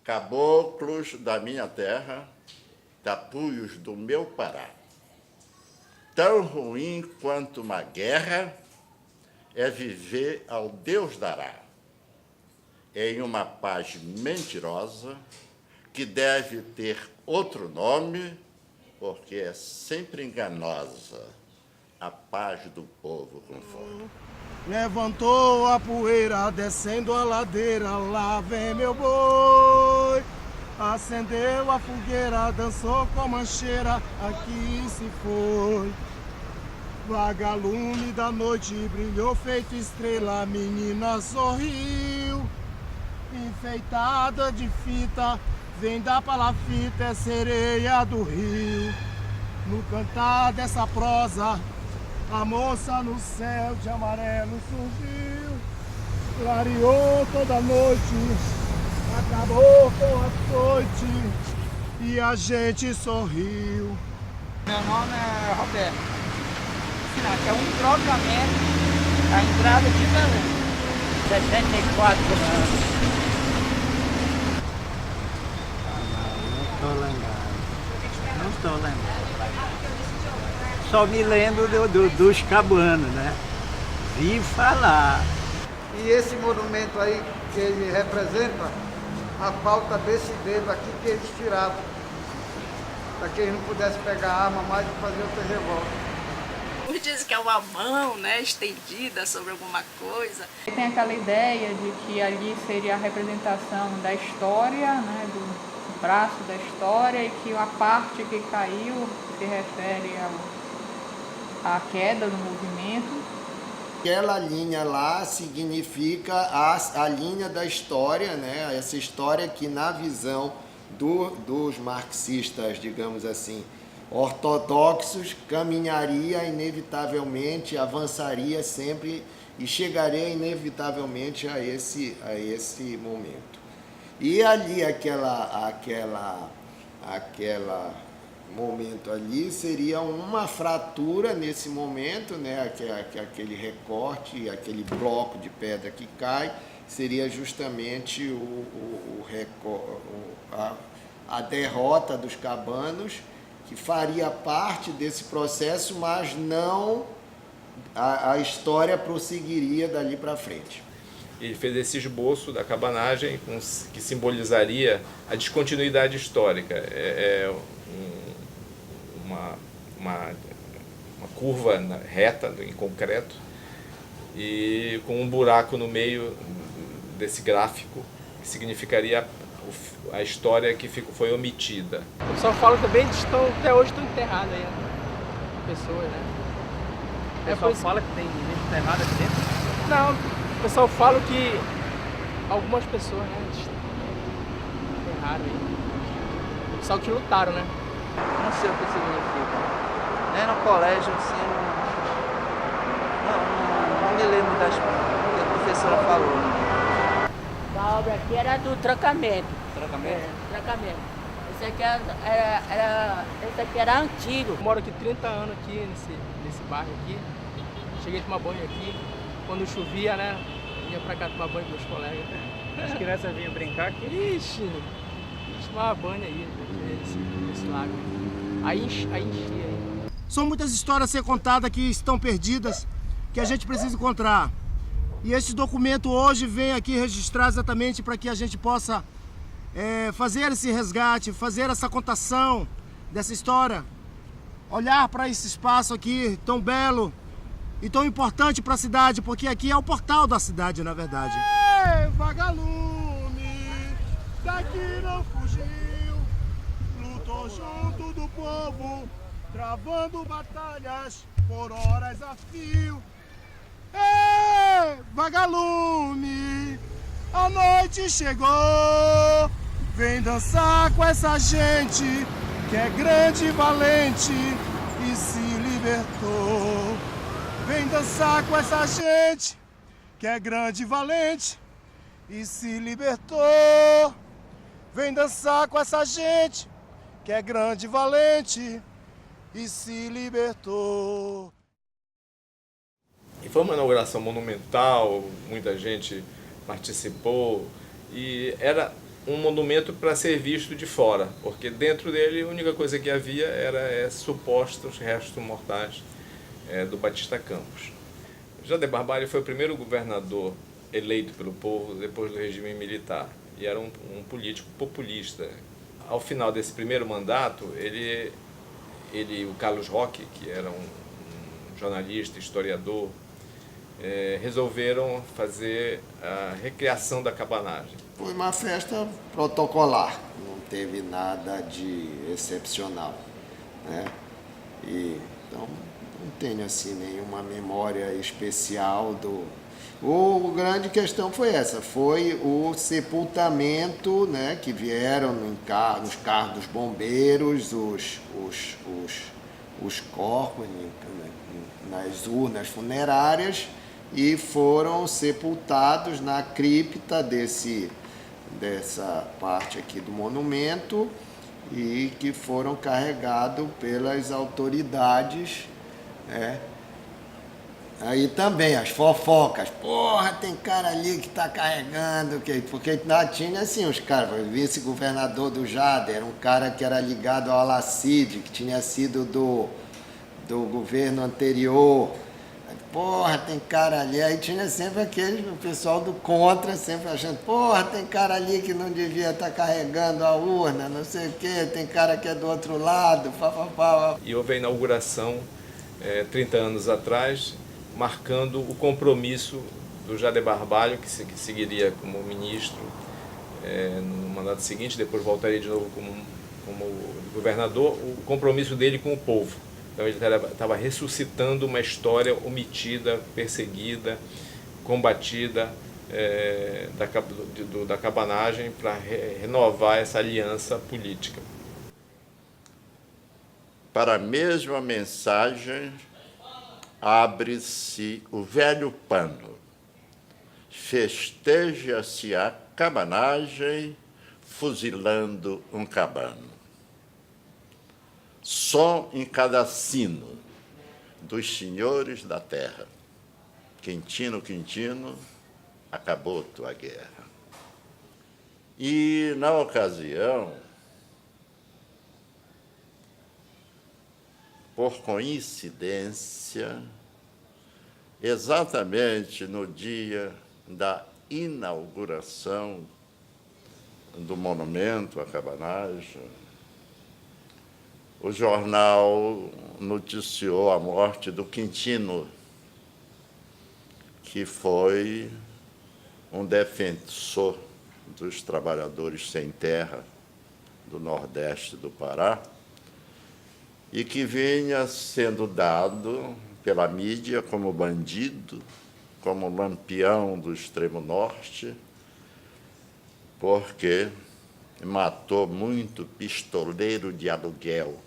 caboclos da minha terra, tapuios do meu Pará. Tão ruim quanto uma guerra é viver ao Deus dará, em uma paz mentirosa que deve ter outro nome, porque é sempre enganosa a paz do povo com fome. Levantou a poeira, descendo a ladeira, lá vem meu boi. Acendeu a fogueira, dançou com a mancheira, aqui se foi. Vagalume da noite brilhou feito estrela, a menina sorriu. Enfeitada de fita, vem da palafita, é sereia do rio. No cantar dessa prosa, a moça no céu de amarelo surgiu. Clareou toda noite, acabou com a noite e a gente sorriu. Meu nome é Roberto. Que é um trocamento a entrada de Belém. 74 anos. Não estou lembrado. Só me lembro dos cabanos, né? Vi falar. E esse monumento aí que ele representa, a falta desse dedo aqui que eles tiravam, para que eles não pudessem pegar a arma mais e fazer outra revolta. Diz que é uma mão, né, estendida sobre alguma coisa. Tem aquela ideia de que ali seria a representação da história, né, do braço da história, e que a parte que caiu se refere à queda do movimento. Aquela linha lá significa a linha da história, né? Essa história que na visão dos marxistas, digamos assim, ortodoxos, caminharia inevitavelmente, avançaria sempre e chegaria inevitavelmente a esse momento. E ali aquela momento ali seria uma fratura nesse momento, né? Aquele recorte, aquele bloco de pedra que cai, seria justamente a derrota dos cabanos, que faria parte desse processo, mas não a história prosseguiria dali para frente. Ele fez esse esboço da cabanagem que simbolizaria a descontinuidade histórica. Uma curva reta em concreto e com um buraco no meio desse gráfico que significaria a história que foi omitida. O pessoal fala também que até hoje estão enterradas aí, pessoas, né? O pessoal fala que tem gente enterrada aqui dentro? Não, o pessoal fala que algumas pessoas, né, enterraram aí. O pessoal que lutaram, né? Não sei o que significa. Nem no colégio, assim, não me lembro das que a professora falou. A obra aqui era do trancamento. Trancamento? Trancamento. Esse aqui era antigo. Eu moro aqui 30 anos aqui nesse bairro aqui. Cheguei a tomar banho aqui. Quando chovia, né? Ia pra cá tomar banho com meus colegas. As crianças vinham brincar aqui? Ixi, tomava banho aí, nesse lago. Aí enchia aí. São muitas histórias a ser contadas que estão perdidas, que a gente precisa encontrar. E esse documento hoje vem aqui registrar exatamente para que a gente possa fazer esse resgate, fazer essa contação dessa história, olhar para esse espaço aqui tão belo e tão importante para a cidade, porque aqui é o portal da cidade, na verdade. Ei, vagalume, daqui não fugiu, lutou junto do povo, travando batalhas por horas a fio. Ei, vagalume, a noite chegou, vem dançar com essa gente que é grande e valente e se libertou. Vem dançar com essa gente que é grande e valente e se libertou. Vem dançar com essa gente que é grande e valente e se libertou. E foi uma inauguração monumental, muita gente participou e era um monumento para ser visto de fora, porque dentro dele a única coisa que havia era supostos restos mortais do Batista Campos. José de Barbalho foi o primeiro governador eleito pelo povo depois do regime militar e era um político populista. Ao final desse primeiro mandato, o Carlos Roque, que era um jornalista, historiador, resolveram fazer a recriação da cabanagem. Foi uma festa protocolar, não teve nada de excepcional, né? Então não tenho assim nenhuma memória especial do... A grande questão foi essa, foi o sepultamento, né, que vieram nos carros dos bombeiros, os corpos nas urnas funerárias e foram sepultados na cripta dessa parte aqui do monumento e que foram carregados pelas autoridades, né? Aí também as fofocas, porra, tem cara ali que tá carregando, porque lá tinha assim os caras, o vice-governador do Jader, era um cara que era ligado ao Alacide, que tinha sido do governo anterior. Porra, tem cara ali. Aí tinha sempre o pessoal do contra, sempre achando, porra, tem cara ali que não devia estar carregando a urna, não sei o quê, tem cara que é do outro lado, E houve a inauguração 30 anos atrás, marcando o compromisso do José de Barbalho, que seguiria como ministro no mandato seguinte, depois voltaria de novo como governador, o compromisso dele com o povo. Então ele estava ressuscitando uma história omitida, perseguida, combatida da cabanagem para renovar essa aliança política. Para a mesma mensagem, abre-se o velho pano, festeja-se a cabanagem, fuzilando um cabano. Som em cada sino dos senhores da terra. Quintino, Quintino, acabou tua guerra. E, na ocasião, por coincidência, exatamente no dia da inauguração do monumento à cabanagem, o jornal noticiou a morte do Quintino, que foi um defensor dos trabalhadores sem terra do Nordeste do Pará e que vinha sendo dado pela mídia como bandido, como lampião do extremo norte, porque matou muito pistoleiro de aluguel.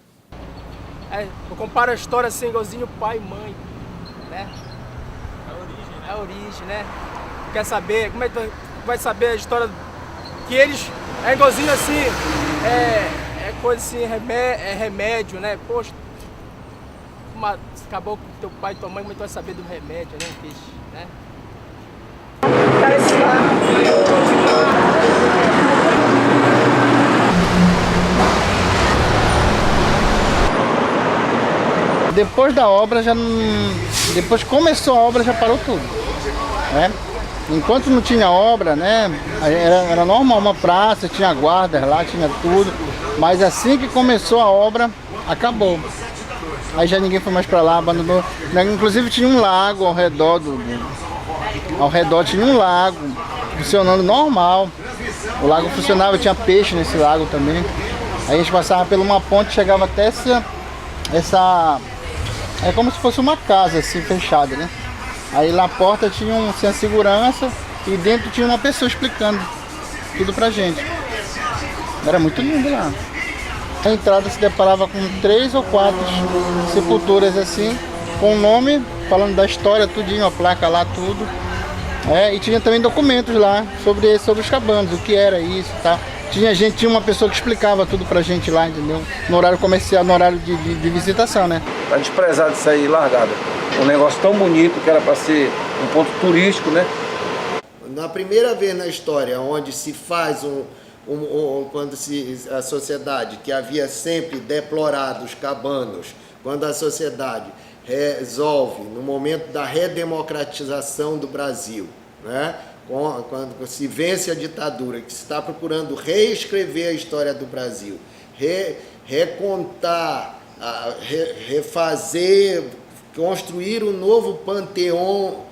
Eu comparo a história assim, igualzinho pai e mãe, né? É a origem, né? Quer saber, como é que vai saber a história que eles, é igualzinho assim, é coisa assim, remédio, né? Poxa, acabou com teu pai e tua mãe, como é que tu vai saber do remédio, né, bicho, né? Depois da obra, depois que começou a obra, já parou tudo, né? Enquanto não tinha obra, né, era normal, uma praça, tinha guardas lá, tinha tudo, mas assim que começou a obra, acabou. Aí já ninguém foi mais para lá, abandonou. Inclusive tinha um lago ao redor tinha um lago funcionando normal. O lago funcionava, tinha peixe nesse lago também. Aí a gente passava por uma ponte, chegava até essa é como se fosse uma casa assim fechada, né? Aí na porta tinha a segurança e dentro tinha uma pessoa explicando tudo pra gente. Era muito lindo lá. A entrada se deparava com 3 ou 4 sepulturas assim, com o nome, falando da história, tudinho, a placa lá, tudo. E tinha também documentos lá sobre os cabanos, o que era isso e tal. Tinha uma pessoa que explicava tudo pra gente lá, entendeu? No horário comercial, no horário de visitação, né? Tá desprezado isso aí, largado. Um negócio tão bonito que era para ser um ponto turístico, né? Na primeira vez na história onde se faz quando a sociedade que havia sempre deplorado os cabanos, quando a sociedade resolve, no momento da redemocratização do Brasil, né, quando se vence a ditadura, que se está procurando reescrever a história do Brasil, recontar, refazer, construir um novo panteão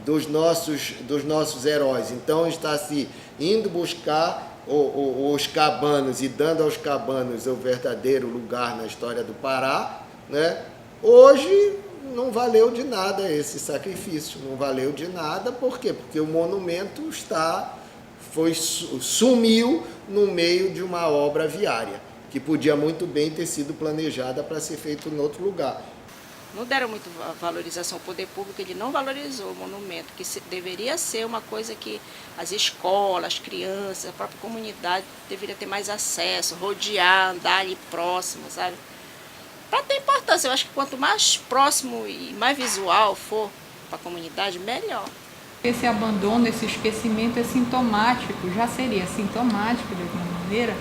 dos nossos heróis. Então está se indo buscar os cabanos e dando aos cabanos o verdadeiro lugar na história do Pará, né? Hoje não valeu de nada esse sacrifício, não valeu de nada. Por quê? Porque o monumento sumiu no meio de uma obra viária, que podia muito bem ter sido planejada para ser feito em outro lugar. Não deram muito valorização ao poder público, ele não valorizou o monumento, que deveria ser uma coisa que as escolas, as crianças, a própria comunidade deveria ter mais acesso, rodear, andar ali próximo, sabe? Para ter importância, eu acho que quanto mais próximo e mais visual for para a comunidade, melhor. Esse abandono, esse esquecimento é sintomático, já seria sintomático de alguma maneira,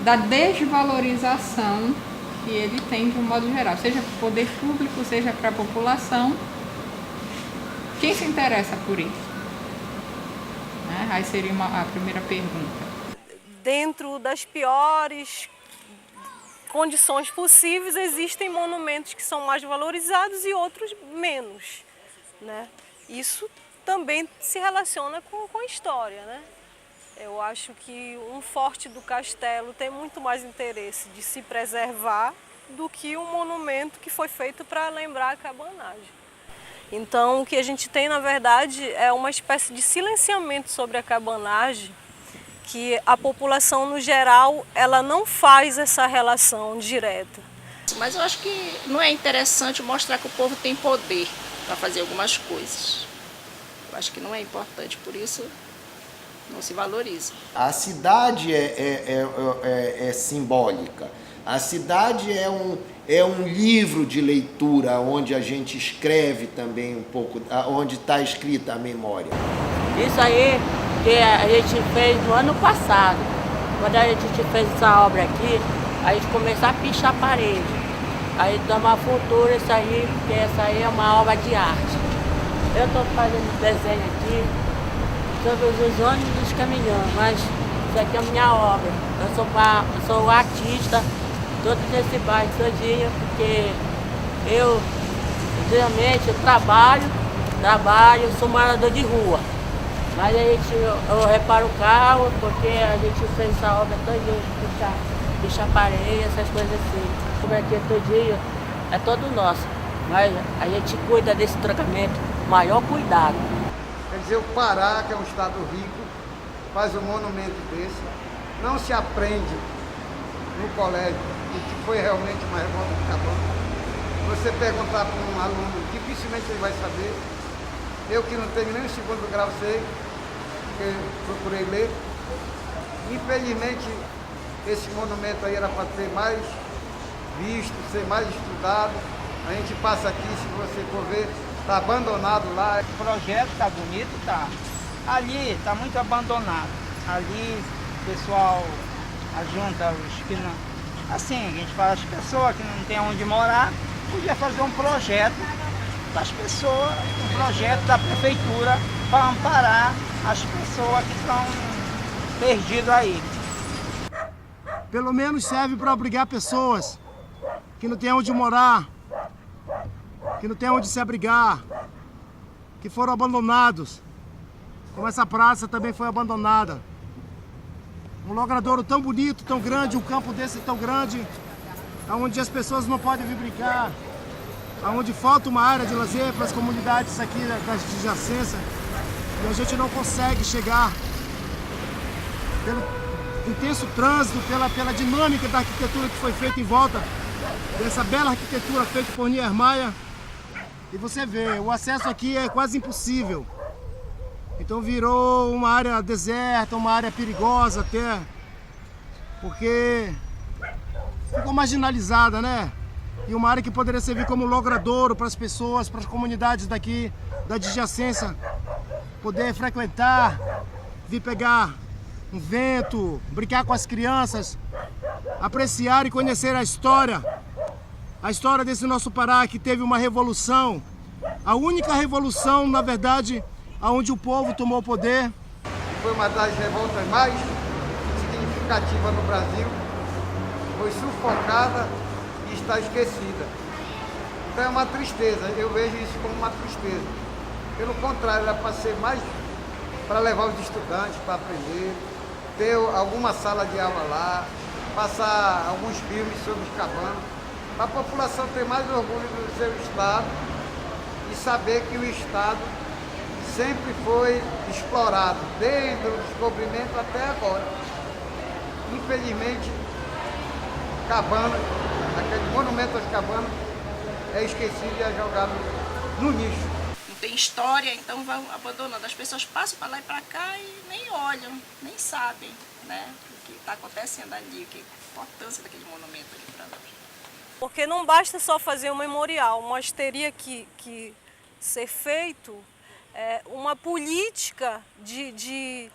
da desvalorização que ele tem de um modo geral, seja para o poder público, seja para a população. Quem se interessa por isso? Né? Aí seria a primeira pergunta. Dentro das piores condições possíveis, existem monumentos que são mais valorizados e outros menos, né? Isso também se relaciona com a história, né? Eu acho que um forte do castelo tem muito mais interesse de se preservar do que um monumento que foi feito para lembrar a cabanagem. Então, o que a gente tem, na verdade, é uma espécie de silenciamento sobre a cabanagem, que a população, no geral, ela não faz essa relação direta. Mas eu acho que não é interessante mostrar que o povo tem poder para fazer algumas coisas. Eu acho que não é importante, por isso não se valoriza. A cidade é simbólica. A cidade é um livro de leitura onde a gente escreve também um pouco, onde está escrita a memória. Isso aí que a gente fez no ano passado. Quando a gente fez essa obra aqui, a gente começou a pichar a parede. Aí dá uma futuro isso aí, porque essa aí é uma obra de arte. Eu estou fazendo desenho aqui sobre os ônibus caminhando, mas isso aqui é a minha obra. Eu sou artista, todo nesse bairro todinho, porque eu realmente trabalho, sou morador de rua. Mas eu reparo o carro, porque a gente fez essa obra todinha, pichar parede, essas coisas assim. Como aqui todinho é todo nosso, mas a gente cuida desse trocamento, maior cuidado. Quer dizer, o Pará, que é um estado rico, faz um monumento desse, não se aprende no colégio o que foi realmente uma revolta de cabana. Você perguntar para um aluno, dificilmente ele vai saber. Eu que não tenho nem o segundo grau sei, porque procurei ler. Infelizmente, esse monumento aí era para ser mais visto, ser mais estudado. A gente passa aqui, se você for ver, está abandonado lá. O projeto está bonito, tá. Ali está muito abandonado. Ali o pessoal ajunta os que não... Assim, a gente fala, as pessoas que não têm onde morar, podia fazer um projeto para as pessoas, um projeto da prefeitura para amparar as pessoas que estão perdidas aí. Pelo menos serve para obrigar pessoas que não têm onde morar, que não têm onde se abrigar, que foram abandonados, como essa praça também foi abandonada. Um logradouro tão bonito, tão grande, um campo desse tão grande, onde as pessoas não podem vir brincar, onde falta uma área de lazer para as comunidades aqui das adjacências, e a gente não consegue chegar pelo intenso trânsito, pela dinâmica da arquitetura que foi feita em volta dessa bela arquitetura feita por Niemeyer. E você vê, o acesso aqui é quase impossível. Então virou uma área deserta, uma área perigosa até, porque ficou marginalizada, né? E uma área que poderia servir como logradouro para as pessoas, para as comunidades daqui, da adjacência, poder frequentar, vir pegar um vento, brincar com as crianças, apreciar e conhecer a história desse nosso Pará, que teve uma revolução, a única revolução, na verdade, onde o povo tomou o poder. Foi uma das revoltas mais significativas no Brasil, foi sufocada e está esquecida. Então é uma tristeza, eu vejo isso como uma tristeza. Pelo contrário, era para ser mais, para levar os estudantes para aprender, ter alguma sala de aula lá, passar alguns filmes sobre os cabanos, para a população ter mais orgulho do seu estado e saber que o estado sempre foi explorado, desde o descobrimento até agora. Infelizmente, cabana, aquele monumento às cabanas, é esquecido e é jogado no lixo. Não tem história, então vão abandonando. As pessoas passam para lá e para cá e nem olham, nem sabem, né, o que está acontecendo ali, que a importância daquele monumento ali para nós. Porque não basta só fazer um memorial, mas teria que ser feito uma política de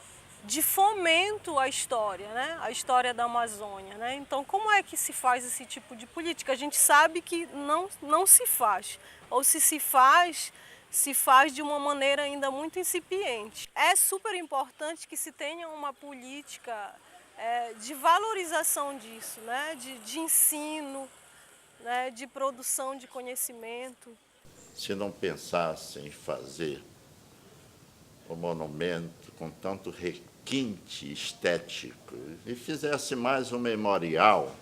fomento à história, né? A história da Amazônia, né? Então, como é que se faz esse tipo de política? A gente sabe que não se faz, ou se faz de uma maneira ainda muito incipiente. É super importante que se tenha uma política de valorização disso, né? De ensino, né? De produção de conhecimento. Se não pensasse em fazer o monumento com tanto requinte estético e fizesse mais um memorial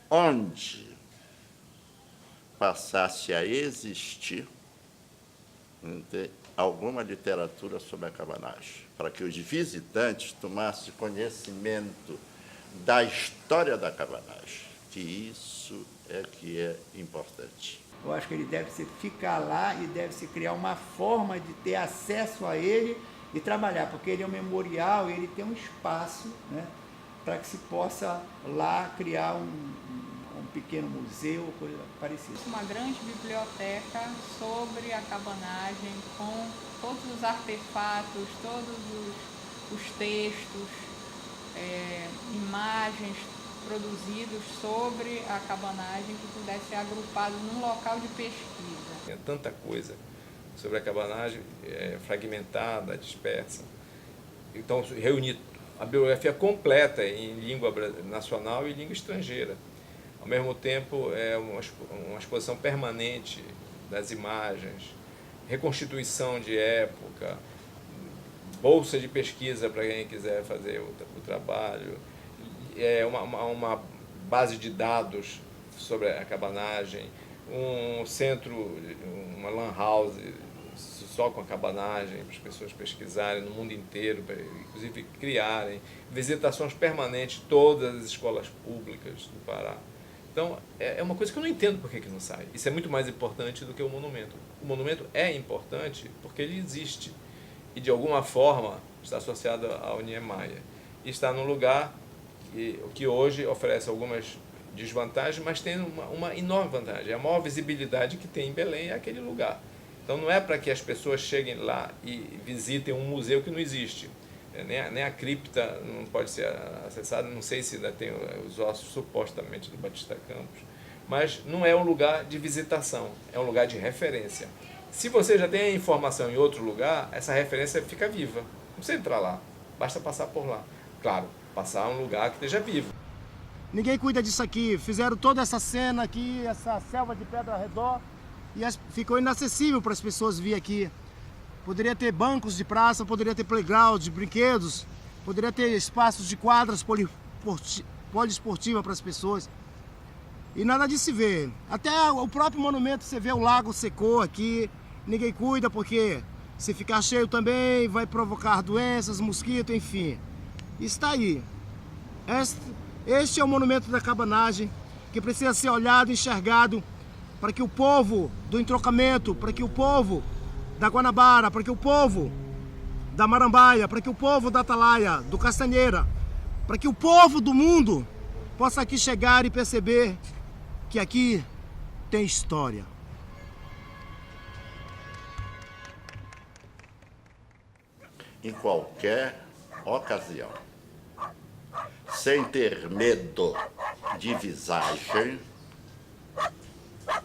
onde passasse a existir alguma literatura sobre a cabanagem, para que os visitantes tomassem conhecimento da história da cabanagem, que isso é que é importante. Eu acho que ele deve ficar lá e deve se criar uma forma de ter acesso a ele e trabalhar, porque ele é um memorial, ele tem um espaço, né, para que se possa lá criar um pequeno museu, coisa parecida. Uma grande biblioteca sobre a cabanagem, com todos os artefatos, todos os textos, imagens produzidos sobre a cabanagem que pudesse ser agrupado num local de pesquisa. Tem tanta coisa sobre a cabanagem fragmentada, dispersa. Então, reunir a bibliografia completa em língua nacional e língua estrangeira. Ao mesmo tempo, é uma exposição permanente das imagens, reconstituição de época, bolsa de pesquisa para quem quiser fazer o trabalho, uma base de dados sobre a cabanagem, um centro, uma lan house só com a cabanagem, para as pessoas pesquisarem no mundo inteiro, inclusive criarem, visitações permanentes em todas as escolas públicas do Pará. Então, é uma coisa que eu não entendo por que não sai. Isso é muito mais importante do que o monumento. O monumento é importante porque ele existe e, de alguma forma, está associado ao Niemeyer. E está num lugar que hoje oferece algumas desvantagens, mas tem uma enorme vantagem. A maior visibilidade que tem em Belém é aquele lugar. Então, não é para que as pessoas cheguem lá e visitem um museu que não existe. Nem a cripta não pode ser acessada, não sei se ainda tem os ossos supostamente do Batista Campos, mas não é um lugar de visitação, é um lugar de referência. Se você já tem a informação em outro lugar, essa referência fica viva. Não precisa entrar lá, basta passar por lá. Claro, passar a um lugar que esteja vivo. Ninguém cuida disso aqui, fizeram toda essa cena aqui, essa selva de pedra ao redor, e ficou inacessível para as pessoas vir aqui. Poderia ter bancos de praça, poderia ter playground de brinquedos, poderia ter espaços de quadras poliesportivas para as pessoas. E nada disso se vê. Até o próprio monumento, você vê o lago secou aqui, ninguém cuida porque se ficar cheio também vai provocar doenças, mosquito, enfim. Está aí. Este é o monumento da cabanagem que precisa ser olhado e enxergado para que o povo do entrocamento, para que o povo da Guanabara, para que o povo da Marambaia, para que o povo da Atalaia, do Castanheira, para que o povo do mundo possa aqui chegar e perceber que aqui tem história. Em qualquer ocasião, sem ter medo de visagem,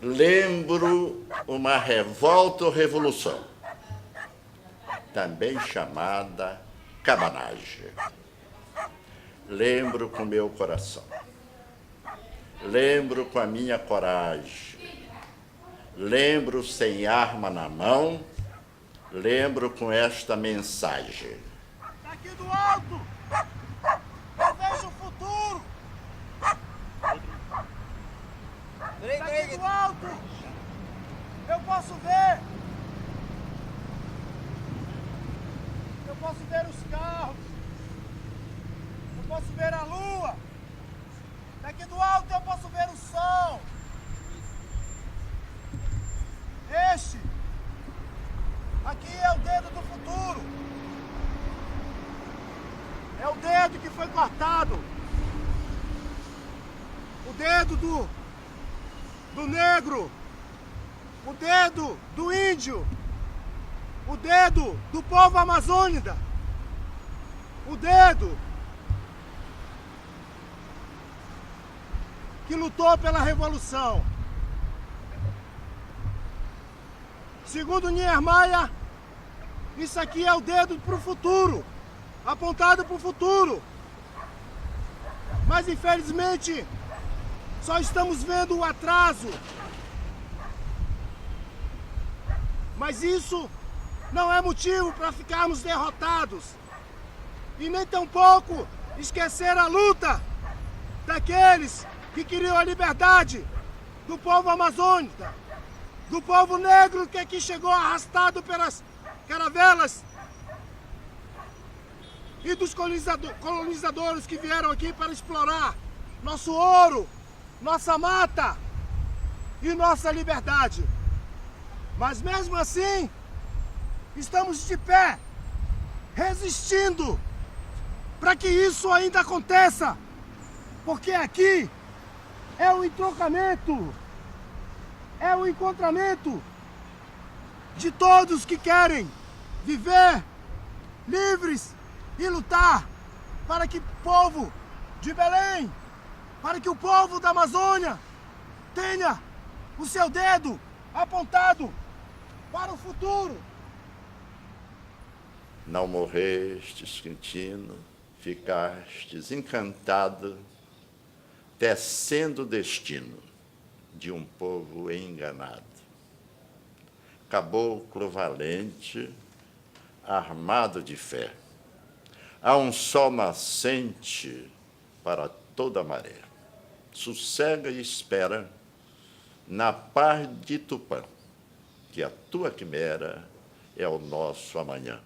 lembro uma revolta ou revolução, também chamada cabanagem. Lembro com meu coração, lembro com a minha coragem, lembro sem arma na mão, lembro com esta mensagem. Daqui do alto, eu vejo o futuro. Daqui do alto, eu posso ver. Eu posso ver os carros. Eu posso ver a lua. Daqui do alto eu posso ver o sol. Este aqui é o dedo do futuro. É o dedo que foi cortado. O dedo do negro. O dedo do índio. O dedo do povo amazônida. O dedo que lutou pela revolução. Segundo Niemeyer, isso aqui é o dedo para o futuro, apontado para o futuro. Mas infelizmente, só estamos vendo o atraso. Mas isso não é motivo para ficarmos derrotados. E nem tampouco esquecer a luta daqueles que queriam a liberdade do povo amazônica, do povo negro que aqui chegou arrastado pelas caravelas e dos colonizadores que vieram aqui para explorar nosso ouro, nossa mata e nossa liberdade. Mas mesmo assim, estamos de pé, resistindo para que isso ainda aconteça, porque aqui é o entroncamento, é o encontramento de todos que querem viver livres e lutar para que o povo de Belém, para que o povo da Amazônia tenha o seu dedo apontado para o futuro. Não morrestes, Quintino, ficastes encantado, tecendo o destino de um povo enganado. Caboclo valente, armado de fé, há um sol nascente para toda a maré. Sossega e espera na paz de Tupã, que a tua quimera é o nosso amanhã.